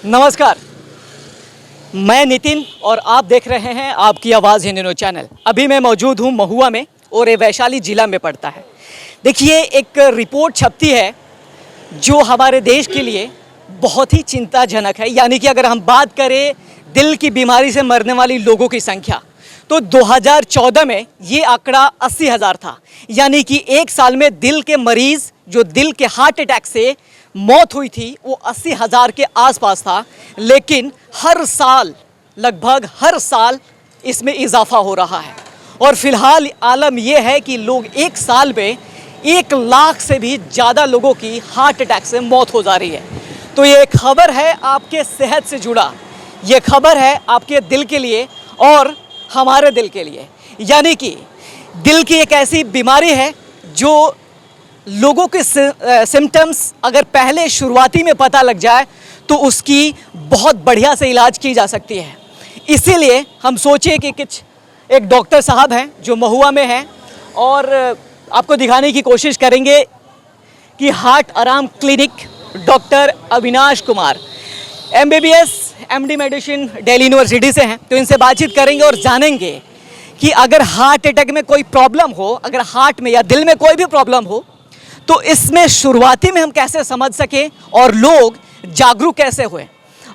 नमस्कार, मैं नितिन और आप देख रहे हैं आपकी आवाज़ हिंदी न्यूज़ चैनल। अभी मैं मौजूद हूं महुआ में और ये वैशाली ज़िला में पड़ता है। देखिए, एक रिपोर्ट छपती है जो हमारे देश के लिए बहुत ही चिंताजनक है। यानी कि अगर हम बात करें दिल की बीमारी से मरने वाली लोगों की संख्या, तो 2014 में ये आंकड़ा 80,000 था। यानी कि एक साल में दिल के मरीज़ जो दिल के हार्ट अटैक से मौत हुई थी वो 80,000 के आसपास था। लेकिन हर साल, लगभग हर साल इसमें इजाफा हो रहा है और फिलहाल आलम यह है कि लोग एक साल में 1 लाख से भी ज़्यादा लोगों की हार्ट अटैक से मौत हो जा रही है। तो ये खबर है आपके सेहत से जुड़ा, ये खबर है आपके दिल के लिए और हमारे दिल के लिए। यानी कि दिल की एक ऐसी बीमारी है जो लोगों के सिम्टम्स अगर पहले शुरुआती में पता लग जाए तो उसकी बहुत बढ़िया से इलाज की जा सकती है। इसीलिए हम सोचे कि कुछ एक डॉक्टर साहब हैं जो महुआ में हैं और आपको दिखाने की कोशिश करेंगे कि हार्ट आराम clinic doctor Avinash Kumar MBBS MD medicine Delhi university से हैं। तो इनसे बातचीत करेंगे और जानेंगे कि अगर हार्ट अटैक में कोई प्रॉब्लम हो, अगर हार्ट में या दिल में कोई भी प्रॉब्लम हो तो इसमें शुरुआती में हम कैसे समझ सकें और लोग जागरूक कैसे हुए।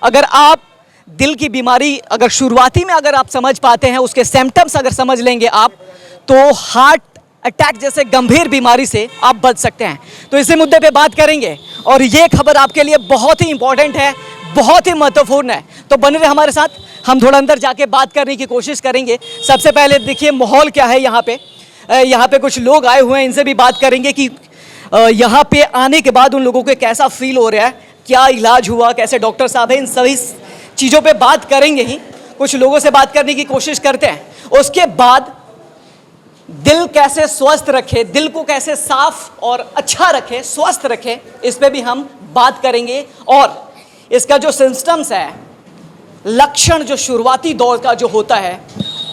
अगर आप दिल की बीमारी अगर शुरुआती में अगर आप समझ पाते हैं, उसके सिम्टम्स अगर समझ लेंगे आप, तो हार्ट अटैक जैसे गंभीर बीमारी से आप बच सकते हैं। तो इसी मुद्दे पे बात करेंगे और ये खबर आपके लिए बहुत ही इंपॉर्टेंट है, बहुत ही महत्वपूर्ण है। तो बने रहे हमारे साथ, हम थोड़ा अंदर जाके बात करने की कोशिश करेंगे। सबसे पहले देखिए माहौल क्या है यहाँ पे कुछ लोग आए हुए हैं, इनसे भी बात करेंगे कि यहाँ पे आने के बाद उन लोगों को कैसा फील हो रहा है, क्या इलाज हुआ, कैसे डॉक्टर साहब हैं, इन सभी चीज़ों पे बात करेंगे ही। कुछ लोगों से बात करने की कोशिश करते हैं। उसके बाद दिल कैसे स्वस्थ रखे, दिल को कैसे साफ और अच्छा रखे, स्वस्थ रखे, इस पे भी हम बात करेंगे। और इसका जो सिम्टम्स है, लक्षण जो शुरुआती दौर का जो होता है,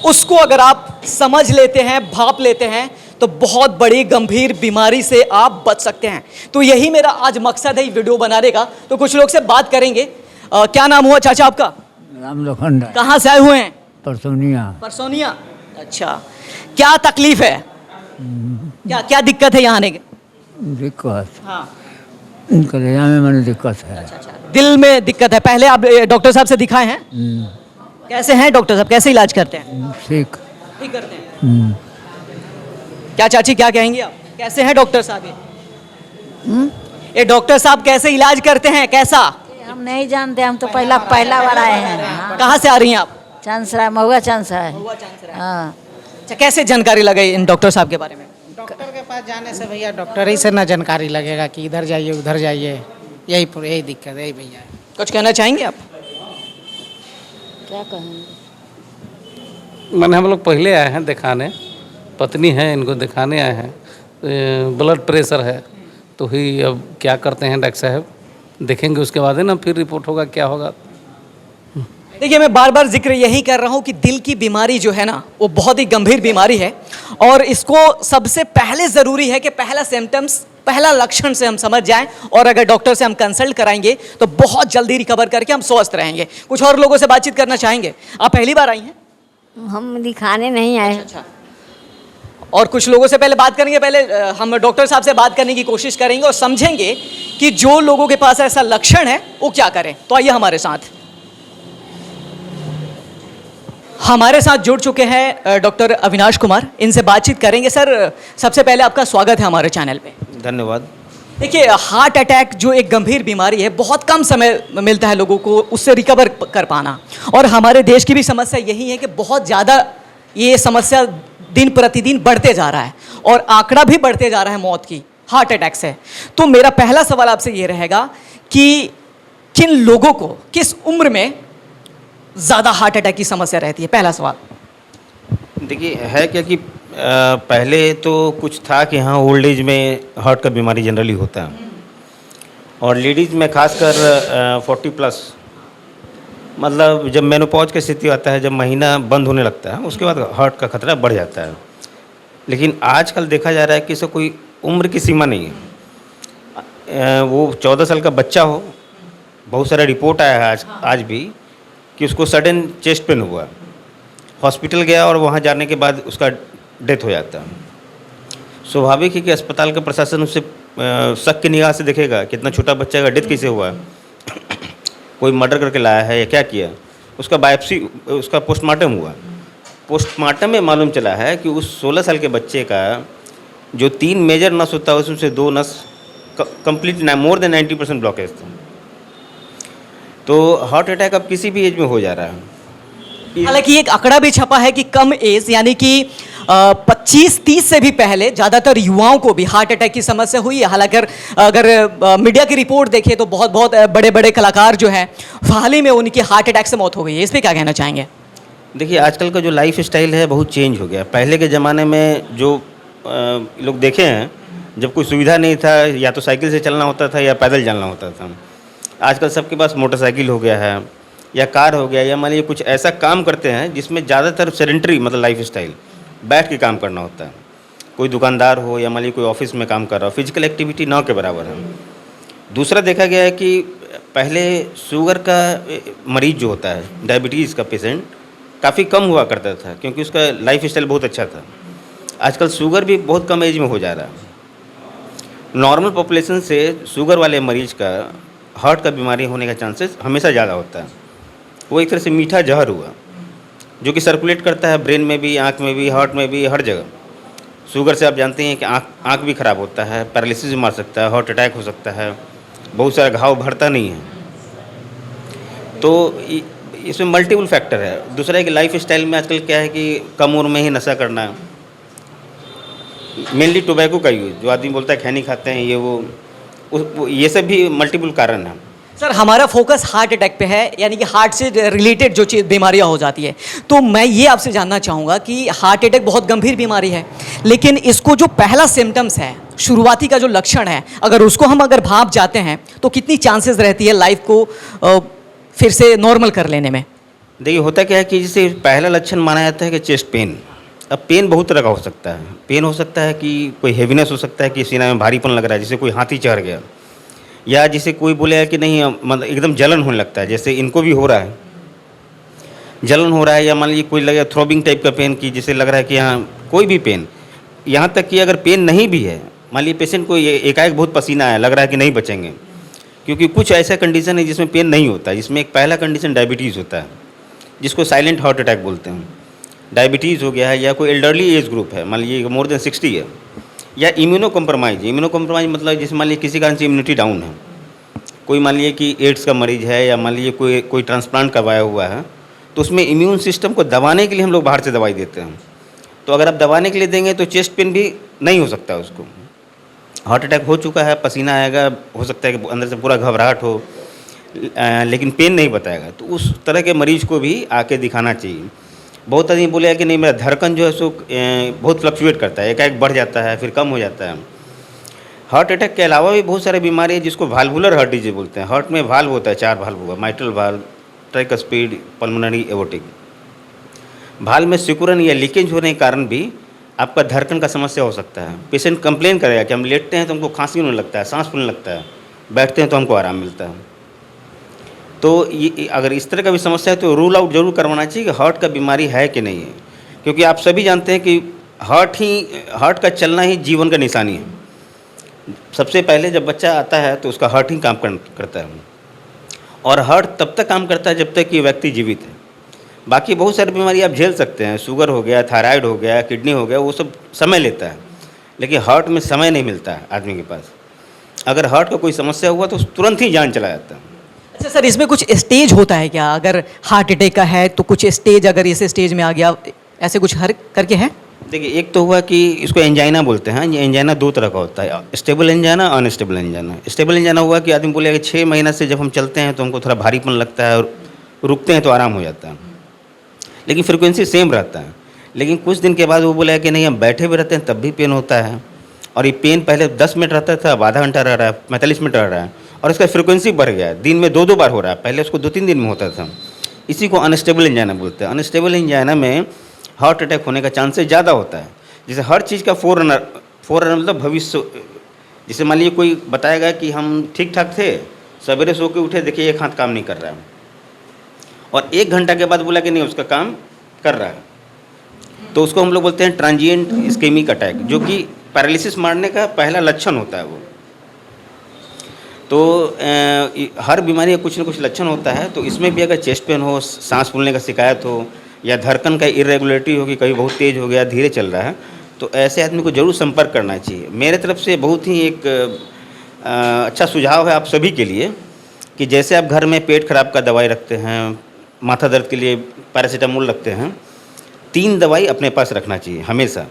उसको अगर आप समझ लेते हैं, भाप लेते हैं, तो बहुत बड़ी गंभीर बीमारी से आप बच सकते हैं। तो यही मेरा आज मकसद है वीडियो बनाने का। तो कुछ लोग से बात करेंगे। क्या नाम हुआ चाचा आपका? राम लोखंड। कहाँ से आए हुए हैं? परसोनिया। अच्छा, क्या तकलीफ है, क्या दिक्कत है यहाँ आने की? दिक्कत? हाँ, कलेजा में मैंने दिक्कत है। अच्छा, दिल में दिक्कत है। पहले आप डॉक्टर साहब से दिखाए हैं? कैसे हैं डॉक्टर साहब, कैसे इलाज करते हैं? ठीक करते हैं। क्या चाची, क्या कहेंगी आप, कैसे हैं डॉक्टर साहब? ये डॉक्टर साहब कैसे इलाज करते हैं, कैसा? हम नहीं जानते, हम तो पहला बार आए हैं। कहाँ से आ रही हैं आप? चांसरा, महुआ चांसरा है। हाँ। अच्छा, कैसे जानकारी लगे इन डॉक्टर साहब के बारे में? डॉक्टर के पास जाने से भैया डॉक्टर ही से ना जानकारी लगेगा कि इधर जाइए उधर जाइए, यही दिक्कत है भैया। कुछ कहना चाहेंगे आप? क्या कहेंगे? मैंने हम लोग पहले आए हैं दिखाने, पत्नी है इनको दिखाने आए हैं। ब्लड प्रेशर है तो ही अब क्या करते हैं डॉक्टर साहब, देखेंगे उसके बाद है ना फिर रिपोर्ट होगा क्या होगा। देखिए, मैं बार बार जिक्र यही कर रहा हूँ कि दिल की बीमारी जो है ना, वो बहुत ही गंभीर बीमारी है और इसको सबसे पहले ज़रूरी है कि पहला सिम्टम्स, पहला लक्षण से हम समझ जाएं और अगर डॉक्टर से हम कंसल्ट कराएंगे तो बहुत जल्दी रिकवर करके हम स्वस्थ रहेंगे। कुछ और लोगों से बातचीत करना चाहेंगे? आप पहली बार आई हैं? हम दिखाने नहीं आए। अच्छा, और कुछ लोगों से पहले बात करेंगे। पहले हम डॉक्टर साहब से बात करने की कोशिश करेंगे और समझेंगे कि जो लोगों के पास ऐसा लक्षण है वो क्या करें। तो आइए हमारे साथ जुड़ चुके हैं डॉक्टर अविनाश कुमार, इनसे बातचीत करेंगे। सर, सबसे पहले आपका स्वागत है हमारे चैनल पे। धन्यवाद। देखिए, हार्ट अटैक जो एक गंभीर बीमारी है, बहुत कम समय मिलता है लोगों को उससे रिकवर कर पाना, और हमारे देश की भी समस्या यही है कि बहुत ज़्यादा ये समस्या दिन प्रतिदिन बढ़ते जा रहा है और आंकड़ा भी बढ़ते जा रहा है मौत की हार्ट अटैक से। तो मेरा पहला सवाल आपसे ये रहेगा कि किन लोगों को किस उम्र में ज़्यादा हार्ट अटैक की समस्या रहती है? पहला सवाल। देखिए, है क्या कि पहले तो कुछ था कि हाँ ओल्ड एज में हार्ट का बीमारी जनरली होता है और लेडीज़ में खासकर 40+, मतलब जब मेनोपॉज की स्थिति आता है, जब महीना बंद होने लगता है, उसके बाद हार्ट का खतरा बढ़ जाता है। लेकिन आजकल देखा जा रहा है कि इससे कोई उम्र की सीमा नहीं है। वो 14 साल का बच्चा हो बहुत सारा रिपोर्ट आया है आज भी कि उसको सडन चेस्ट पेन हुआ, हॉस्पिटल गया और वहाँ जाने के बाद उसका डेथ हो जाता है। स्वाभाविक है कि अस्पताल का प्रशासन उससे शक की निगाह से देखेगा कि इतना छोटा बच्चा का डेथ कैसे हुआ, कोई मर्डर करके लाया है या क्या किया। उसका बायोप्सी, उसका पोस्टमार्टम हुआ। पोस्टमार्टम में मालूम चला है कि उस 16 साल के बच्चे का जो 3 मेजर नस होता है उसमें से 2 नस कंप्लीट मोर देन 90% ब्लॉकेज था। तो हार्ट अटैक अब किसी भी एज में हो जा रहा है। हालांकि एक आंकड़ा भी छपा है कि कम एज यानी कि 25-30 से भी पहले ज़्यादातर युवाओं को भी हार्ट अटैक की समस्या हुई है। हालांकि अगर मीडिया की रिपोर्ट देखें तो बहुत बहुत बड़े बड़े कलाकार जो हैं हाल ही में उनकी हार्ट अटैक से मौत हो गई है। इस पर क्या कहना चाहेंगे? देखिए, आजकल का जो लाइफ स्टाइल है बहुत चेंज हो गया। पहले के ज़माने में जो लोग देखे हैं, जब कोई सुविधा नहीं था, या तो साइकिल से चलना होता था या पैदल चलना होता था। आजकल सबके पास मोटरसाइकिल हो गया है या कार हो गया, या मान लीजिए कुछ ऐसा काम करते हैं जिसमें ज़्यादातर सेडेंटरी मतलब लाइफ स्टाइल, बैठ के काम करना होता है। कोई दुकानदार हो या मान लीजिए कोई ऑफिस में काम कर रहा हो, फिजिकल एक्टिविटी ना के बराबर है। दूसरा देखा गया है कि पहले शुगर का मरीज जो होता है, डायबिटीज़ का पेशेंट काफ़ी कम हुआ करता था क्योंकि उसका लाइफ स्टाइल बहुत अच्छा था। आजकल शुगर भी बहुत कम एज में हो जा रहा है। नॉर्मल पॉपुलेशन से शुगर वाले मरीज का हार्ट का बीमारी होने का चांसेस हमेशा ज़्यादा होता है। वो एक तरह से मीठा जहर हुआ जो कि सर्कुलेट करता है ब्रेन में भी, आँख में भी, हार्ट में भी, हर जगह। शुगर से आप जानते हैं कि आँख भी ख़राब होता है, पैरालिसिस भी मार सकता है, हार्ट अटैक हो सकता है, बहुत सारा घाव भरता नहीं है। तो इसमें मल्टीपल फैक्टर है। दूसरा है कि लाइफ स्टाइल में आजकल क्या है कि कम उम्र में ही नशा करना है, मेनली टोबैको का यूज, जो आदमी बोलता है खैनी खाते हैं, ये सब भी मल्टीपल कारण है। सर, हमारा फोकस हार्ट अटैक पे है, यानी कि हार्ट से रिलेटेड जो चीज़ बीमारियां हो जाती है। तो मैं ये आपसे जानना चाहूँगा कि हार्ट अटैक बहुत गंभीर बीमारी है, लेकिन इसको जो पहला सिम्टम्स है, शुरुआती का जो लक्षण है, अगर उसको हम भाप जाते हैं तो कितनी चांसेस रहती है लाइफ को फिर से नॉर्मल कर लेने में? देखिए, होता क्या है कि जैसे पहला लक्षण माना जाता है कि चेस्ट पेन। अब पेन बहुत तरह का हो सकता है। पेन हो सकता है कि कोई हेवीनेस हो सकता है कि सीना में भारीपन लग रहा है, जैसे कोई हाथी चढ़ गया, या जिसे कोई बोले कि नहीं मतलब एकदम जलन होने लगता है, जैसे इनको भी हो रहा है, जलन हो रहा है, या मान लीजिए कोई लगे थ्रोबिंग टाइप का पेन की जिसे लग रहा है कि यहाँ कोई भी पेन, यहाँ तक कि अगर पेन नहीं भी है, मान लीजिए पेशेंट को एकाएक बहुत पसीना आया, लग रहा है कि नहीं बचेंगे, क्योंकि कुछ ऐसा कंडीशन है जिसमें पेन नहीं होता। जिसमें एक पहला कंडीशन डायबिटीज़ होता है, जिसको साइलेंट हार्ट अटैक बोलते हैं। डायबिटीज़ हो गया है, या कोई एल्डरली एज ग्रुप है, मान लीजिए मोर देन 60 है, या इम्यूनो कॉम्प्रोमाइज़ मतलब जैसे मान लीजिए किसी कारण से इम्यूनिटी डाउन है, कोई मान लीजिए कि एड्स का मरीज है, या मान लीजिए कोई ट्रांसप्लांट करवाया हुआ है, तो उसमें इम्यून सिस्टम को दबाने के लिए हम लोग बाहर से दवाई देते हैं। तो अगर आप दबाने के लिए देंगे तो चेस्ट पेन भी नहीं हो सकता उसको। हार्ट अटैक हो चुका है, पसीना आएगा, हो सकता है कि अंदर से पूरा घबराहट हो, लेकिन पेन नहीं बताएगा, तो उस तरह के मरीज को भी आके दिखाना चाहिए। बहुत आदमी बोले कि नहीं, मेरा धड़कन जो है सो बहुत फ्लक्चुएट करता है, एकाएक बढ़ जाता है फिर कम हो जाता है। हार्ट अटैक के अलावा भी बहुत सारी बीमारी है जिसको वाल्वुलर हार्ट डिजीज बोलते हैं। हार्ट में वाल्व होता है, 4 वाल्व हुआ, mitral valve, tricuspid, pulmonary, aortic. Valve में सिकुड़न या लीकेज होने के कारण भी आपका धड़कन का समस्या हो सकता है। पेशेंट कंप्लेन करेगा कि हम लेटते हैं तो हमको खांसी होने लगता है, सांस फूलने लगता है, बैठते हैं तो हमको आराम मिलता है। तो ये अगर इस तरह का भी समस्या है तो रूल आउट जरूर करवाना चाहिए कि हार्ट का बीमारी है कि नहीं है, क्योंकि आप सभी जानते हैं कि हार्ट का चलना ही जीवन का निशानी है। सबसे पहले जब बच्चा आता है तो उसका हार्ट ही काम करता है, और हार्ट तब तक काम करता है जब तक कि व्यक्ति जीवित है। बाकी बहुत सारी बीमारी आप झेल सकते हैं, शुगर हो गया, थायराइड हो गया, किडनी हो गया, वो सब समय लेता है, लेकिन हार्ट में समय नहीं मिलता है आदमी के पास। अगर हार्ट का कोई समस्या हुआ तो तुरंत ही जान चला जाता है। अच्छा सर, इसमें कुछ स्टेज होता है क्या? अगर हार्ट अटैक का है तो कुछ स्टेज, अगर इस स्टेज में आ गया, ऐसे कुछ हर करके है? देखिए, एक तो हुआ कि इसको एंजाइना बोलते हैं। ये एंजाइना 2 तरह का होता है, stable angina, unstable angina. Stable angina हुआ कि आदमी बोलेगा 6 महीना से जब हम चलते हैं तो हमको थोड़ा भारीपन लगता है, और रुकते हैं तो आराम हो जाता है, लेकिन फ्रिक्वेंसी सेम रहता है। लेकिन कुछ दिन के बाद वो बोला कि नहीं, हम बैठे भी रहते हैं तब भी पेन होता है, और ये पेन पहले 10 मिनट रहता था, अब आधा घंटा रह रहा है, 45 मिनट रह रहा है, और इसका फ्रिक्वेंसी बढ़ गया है, दिन में 2-2 बार हो रहा है। पहले उसको 2-3 दिन में होता था। इसी को अनस्टेबल एंजाइना बोलते हैं। अनस्टेबल एंजाइना में हार्ट अटैक होने का चांसेस ज़्यादा होता है। जैसे हर चीज़ का फोररनर मतलब भविष्य। जैसे मान लीजिए कोई बताएगा कि हम ठीक ठाक थे, सवेरे सो के उठे, देखिए एक हाथ काम नहीं कर रहा है, और 1 घंटा के बाद बोला कि नहीं उसका काम कर रहा है, तो उसको हम लोग बोलते हैं ट्रांजिएंट इस्केमिक अटैक, जो कि पैरालिसिस मारने का पहला लक्षण होता है वो। तो हर बीमारी का कुछ न कुछ लक्षण होता है, तो इसमें भी अगर चेस्ट पेन हो, सांस फूलने का शिकायत हो, या धड़कन का इरेगुलरिटी हो कि कभी बहुत तेज़ हो गया, धीरे चल रहा है, तो ऐसे आदमी को ज़रूर संपर्क करना चाहिए। मेरे तरफ से बहुत ही एक अच्छा सुझाव है आप सभी के लिए कि जैसे आप घर में पेट खराब का दवाई रखते हैं, माथा दर्द के लिए पैरासीटामोल रखते हैं, 3 दवाई अपने पास रखना चाहिए हमेशा।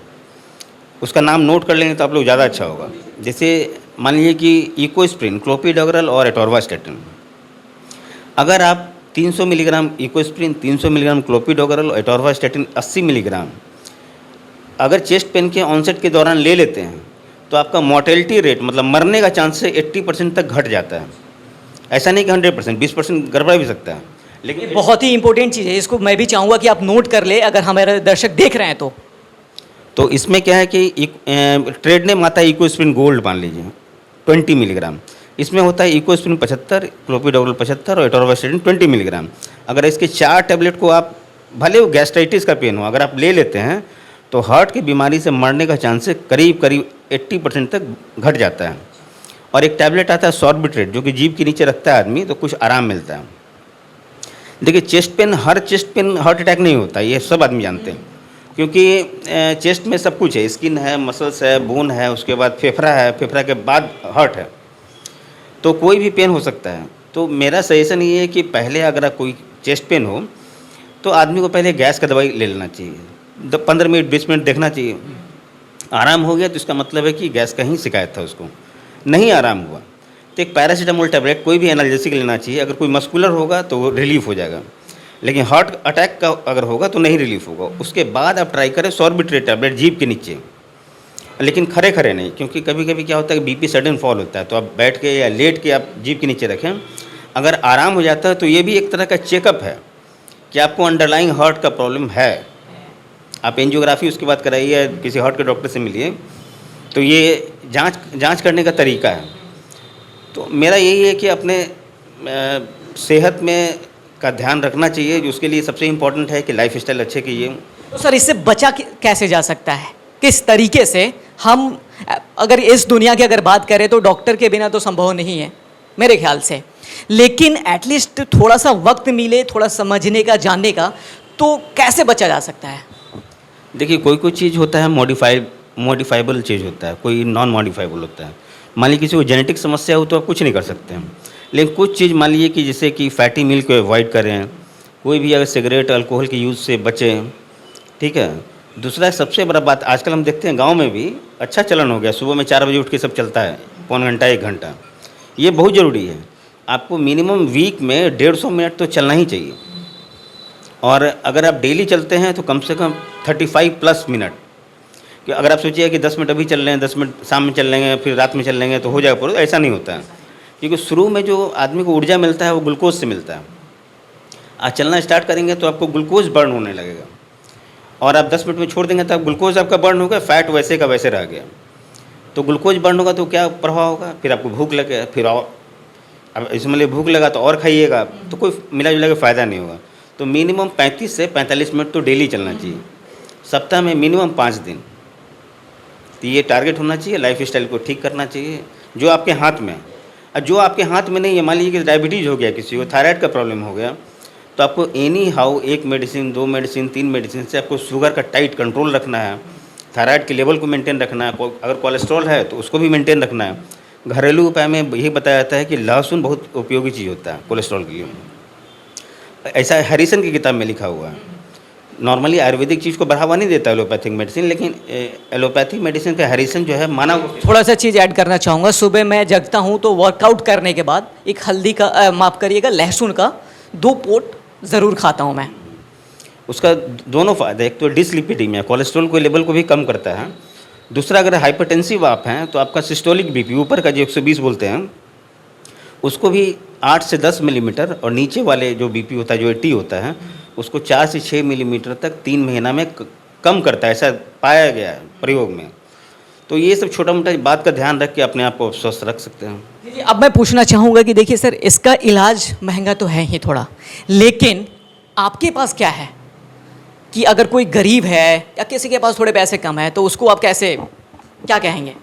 उसका नाम नोट कर लेंगे तो आप लोग ज़्यादा अच्छा होगा। जैसे मान लीजिए कि इकोस्प्रिन, क्लोपिडोग्रल और एटोरवास्टैटिन। अगर आप 300 मिलीग्राम इकोस्प्रिन, 300 मिलीग्राम क्लोपिडोग्रल और एटोरवास्टैटिन 80 मिलीग्राम अगर चेस्ट पेन के ऑनसेट के दौरान ले लेते हैं तो आपका मोर्टेलिटी रेट, मतलब मरने का चांस से 80% तक घट जाता है। ऐसा नहीं कि 100%, 20% गड़बड़ा भी सकता है, लेकिन बहुत ही इंपॉर्टेंट चीज़ है, इसको मैं भी चाहूँगा कि आप नोट कर ले अगर हमारे दर्शक देख रहे हैं तो इसमें क्या है कि ट्रेड नेम आता है इकोस्प्रिन गोल्ड, मान लीजिए 20 मिलीग्राम। इसमें होता है इकोस्प्रिन 75, क्लोपिडोग्रल 75 और एटोरवास्टैटिन 20 मिलीग्राम। अगर इसके 4 टैबलेट को आप, भले वो गैस्ट्राइटिस का पेन हो, अगर आप ले लेते हैं तो हार्ट की बीमारी से मरने का चांस करीब 80% तक घट जाता है। और एक टैबलेट आता है सॉर्बिट्रेट, जो कि जीभ के नीचे रखता है आदमी, तो कुछ आराम मिलता है। देखिए चेस्ट पेन, हर चेस्ट पेन हार्ट अटैक नहीं होता, ये सब आदमी जानते हैं, क्योंकि चेस्ट में सब कुछ है, स्किन है, मसल्स है, बोन है, उसके बाद फेफड़ा है, फेफड़ा के बाद हार्ट है, तो कोई भी पेन हो सकता है। तो मेरा सजेशन ये है कि पहले अगर कोई चेस्ट पेन हो तो आदमी को पहले गैस का दवाई ले लेना चाहिए, 15 मिनट 20 मिनट देखना चाहिए। आराम हो गया तो इसका मतलब है कि गैस का ही शिकायत था उसको। नहीं आराम हुआ तो एक पैरासीटामोल टैबलेट, कोई भी एनाल्जेसिक लेना चाहिए। अगर कोई मस्कुलर होगा तो वो रिलीफ हो जाएगा, लेकिन हार्ट अटैक का अगर होगा तो नहीं रिलीफ होगा। उसके बाद आप ट्राई करें सॉर्बिट्रेट टैबलेट जीभ के नीचे, लेकिन खड़े खड़े नहीं, क्योंकि कभी कभी क्या होता है कि बीपी सडन फॉल होता है, तो आप बैठ के या लेट के आप जीभ के नीचे रखें। अगर आराम हो जाता है तो ये भी एक तरह का चेकअप है कि आपको अंडरलाइंग हार्ट का प्रॉब्लम है। आप एंजियोग्राफी उसके बाद कराइए, किसी हार्ट के डॉक्टर से मिलिए, तो ये जांच करने का तरीका है। तो मेरा यही है कि अपने सेहत में का ध्यान रखना चाहिए, जो उसके लिए सबसे इम्पोर्टेंट है कि लाइफ स्टाइल अच्छे कीजिए। तो सर इससे बचा कैसे जा सकता है, किस तरीके से हम, अगर इस दुनिया की अगर बात करें तो डॉक्टर के बिना तो संभव नहीं है मेरे ख्याल से, लेकिन एटलीस्ट थोड़ा सा वक्त मिले, थोड़ा समझने का, जानने का, तो कैसे बचा जा सकता है? देखिए कोई चीज़ होता है मॉडिफाइबल चीज़ होता है, कोई नॉन मॉडिफाइबल होता है। मान लीजिए किसी को जेनेटिक समस्या हो तो आप कुछ नहीं कर सकते हैं, लेकिन कुछ चीज़ मान लीजिए कि जैसे कि फैटी मिल्क को अवॉइड करें, कोई भी अगर सिगरेट अल्कोहल के यूज़ से बचें, ठीक है। दूसरा सबसे बड़ा बात, आजकल हम देखते हैं गांव में भी अच्छा चलन हो गया, सुबह में 4 बजे उठ के सब चलता है, पौन घंटा 1 घंटा, ये बहुत ज़रूरी है। आपको मिनिमम वीक में 150 मिनट तो चलना ही चाहिए, और अगर आप डेली चलते हैं तो कम से कम 35+ मिनट। कि अगर आप सोचिए कि 10 मिनट अभी चल रहे हैं, 10 मिनट शाम में चल लेंगे, फिर रात में चल लेंगे तो हो जाएगा पूरा, ऐसा नहीं होता है। क्योंकि शुरू में जो आदमी को ऊर्जा मिलता है वो ग्लूकोज से मिलता है। आज चलना स्टार्ट करेंगे तो आपको ग्लूकोज बर्न होने लगेगा, और आप 10 मिनट में छोड़ देंगे तो आप ग्लूकोज आपका बर्न होगा, फैट वैसे का वैसे रह गया। तो ग्लूकोज बर्न होगा तो क्या प्रभाव होगा, फिर आपको भूख लगे, फिर और अब इसमें भूख लगा तो और खाइएगा, तो कोई मिला जुला के फ़ायदा नहीं होगा। तो मिनिमम 35 से 45 मिनट तो डेली चलना चाहिए, सप्ताह में मिनिमम 5 दिन। तो ये टारगेट होना चाहिए, लाइफ स्टाइल को ठीक करना चाहिए जो आपके हाथ में है। और जो आपके हाथ में नहीं है, मान लीजिए कि डायबिटीज़ हो गया, किसी को थायराइड का प्रॉब्लम हो गया, तो आपको any how 1 medicine, 2 medicine, 3 medicine से आपको शुगर का टाइट कंट्रोल रखना है, थायराइड के लेवल को मेंटेन रखना है, अगर कोलेस्ट्रॉल है तो उसको भी मेंटेन रखना है। घरेलू उपाय में यही बताया जाता है कि लहसुन बहुत उपयोगी चीज़ होता है कोलेस्ट्रॉल के लिए, ऐसा हैरिसन की किताब में लिखा हुआ है। नॉर्मली आयुर्वेदिक चीज़ को बढ़ावा नहीं देता एलोपैथिक मेडिसिन, लेकिन एलोपैथिक मेडिसिन का हैरिसन जो है माना। थोड़ा सा चीज़ ऐड करना चाहूँगा, सुबह मैं जगता हूँ तो वर्कआउट करने के बाद एक हल्दी का, माफ़ करिएगा, लहसुन का 2 पोट ज़रूर खाता हूँ मैं। उसका दोनों फ़ायदे, एक तो डिसलिपिडीमिया, कोलेस्ट्रॉल को लेवल को भी कम करता है। दूसरा, अगर हाइपरटेंसिव आप हैं तो आपका सिस्टोलिक बीपी, ऊपर का जो 120 बोलते हैं, उसको भी 8 से 10 मिलीमीटर, और नीचे वाले जो बीपी होता है जो 80 होता है, उसको 4 से 6 मिलीमीटर तक 3 महीना में कम करता है, ऐसा पाया गया है प्रयोग में। तो ये सब छोटा मोटा बात का ध्यान रख के अपने आप को स्वस्थ रख सकते हैं। देखिए, अब मैं पूछना चाहूँगा कि देखिए सर, इसका इलाज महंगा तो है ही थोड़ा, लेकिन आपके पास क्या है कि अगर कोई गरीब है या किसी के पास थोड़े पैसे कम है तो उसको आप कैसे क्या कहेंगे?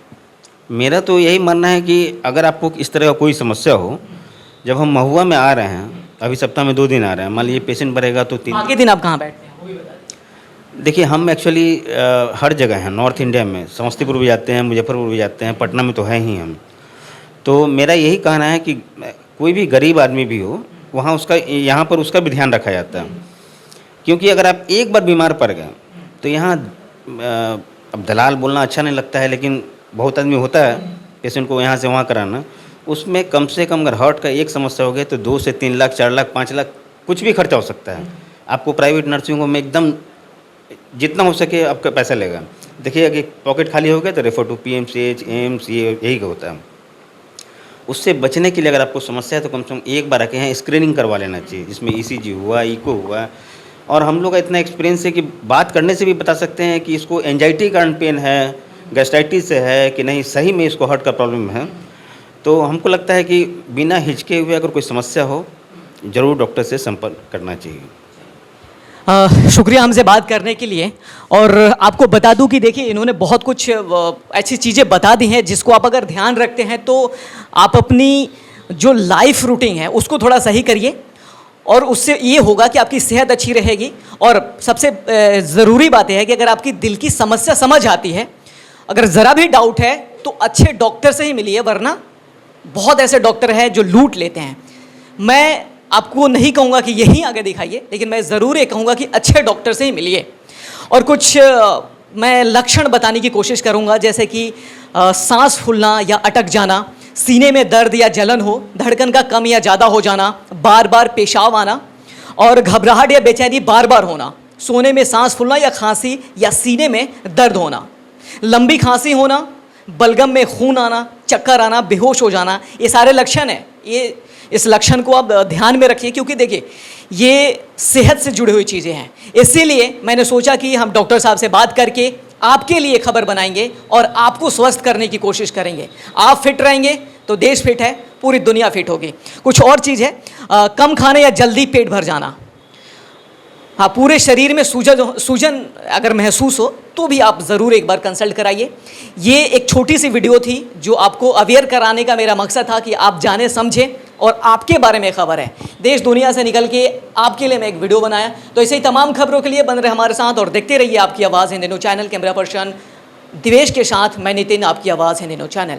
मेरा तो यही मानना है कि अगर आपको इस तरह का कोई समस्या हो, जब हम महुआ में आ रहे हैं, अभी सप्ताह में 2 दिन आ रहे हैं, मान लीजिए पेशेंट बढ़ेगा तो 3। बाकी दिन आप कहाँ बैठते हैं वो भी बता दीजिए। देखिए, हम एक्चुअली हर जगह हैं नॉर्थ इंडिया में, समस्तीपुर भी जाते हैं, मुजफ्फरपुर भी जाते हैं, पटना में तो है ही हम। तो मेरा यही कहना है कि कोई भी गरीब आदमी भी हो, वहाँ उसका यहाँ पर उसका भी ध्यान रखा जाता है, क्योंकि अगर आप एक बार बीमार पड़ गए तो यहाँ अब दलाल बोलना अच्छा नहीं लगता है, लेकिन बहुत आदमी होता है पेशेंट को यहाँ से वहाँ कराना, उसमें कम से कम अगर हार्ट का एक समस्या हो गई तो 2 से 3 लाख, 4 लाख, 5 लाख कुछ भी खर्चा हो सकता है। आपको प्राइवेट नर्सिंग होम में एकदम जितना हो सके आपका पैसा लेगा। देखिए कि पॉकेट खाली हो गया तो रेफर टू PMCH, एम्स, ये यही का होता है। उससे बचने के लिए अगर आपको समस्या है तो कम से कम एक बार आके यहाँ स्क्रीनिंग करवा लेना चाहिए, जिसमें ECG हुआ, इको हुआ। और हम लोग का इतना एक्सपीरियंस है कि बात करने से भी बता सकते हैं कि इसको एंजाइटी का कारण पेन है, गैस्ट्राइटिस से है कि नहीं, सही में इसको हार्ट का प्रॉब्लम है। तो हमको लगता है कि बिना हिचके हुए अगर कोई समस्या हो, ज़रूर डॉक्टर से संपर्क करना चाहिए। शुक्रिया हमसे बात करने के लिए। और आपको बता दूं कि देखिए, इन्होंने बहुत कुछ ऐसी चीज़ें बता दी हैं जिसको आप अगर ध्यान रखते हैं तो आप अपनी जो लाइफ रूटीन है उसको थोड़ा सही करिए, और उससे ये होगा कि आपकी सेहत अच्छी रहेगी। और सबसे ज़रूरी बात यह है कि अगर आपकी दिल की समस्या समझ आती है, अगर ज़रा भी डाउट है तो अच्छे डॉक्टर से ही मिलिए, वरना बहुत ऐसे डॉक्टर हैं जो लूट लेते हैं। मैं आपको नहीं कहूँगा कि यहीं आगे दिखाइए, लेकिन मैं ज़रूर ये कहूँगा कि अच्छे डॉक्टर से ही मिलिए। और कुछ मैं लक्षण बताने की कोशिश करूँगा, जैसे कि सांस फूलना या अटक जाना, सीने में दर्द या जलन हो, धड़कन का कम या ज़्यादा हो जाना, बार बार पेशाब आना और घबराहट या बेचैनी बार बार होना, सोने में सांस फूलना या खांसी या सीने में दर्द होना, लंबी खांसी होना, बलगम में खून आना, चक्कर आना, बेहोश हो जाना, ये सारे लक्षण हैं। ये इस लक्षण को आप ध्यान में रखिए, क्योंकि देखिए ये सेहत से जुड़ी हुई चीज़ें हैं। इसीलिए मैंने सोचा कि हम डॉक्टर साहब से बात करके आपके लिए खबर बनाएंगे और आपको स्वस्थ करने की कोशिश करेंगे। आप फिट रहेंगे तो देश फिट है, पूरी दुनिया फिट होगी। कुछ और चीज़ है, कम खाने या जल्दी पेट भर जाना। हाँ, पूरे शरीर में सूजन अगर महसूस हो तो भी आप ज़रूर एक बार कंसल्ट कराइए। ये एक छोटी सी वीडियो थी जो आपको अवेयर कराने का मेरा मकसद था कि आप जाने समझें और आपके बारे में खबर है। देश दुनिया से निकल के आपके लिए मैं एक वीडियो बनाया। तो ऐसे ही तमाम खबरों के लिए बन रहे हमारे साथ और देखते रहिए आपकी आवाज़ Hindi news channel. Camera person Divesh के साथ मैं नितिन, आपकी आवाज़ हिंदी न्यूज़ चैनल।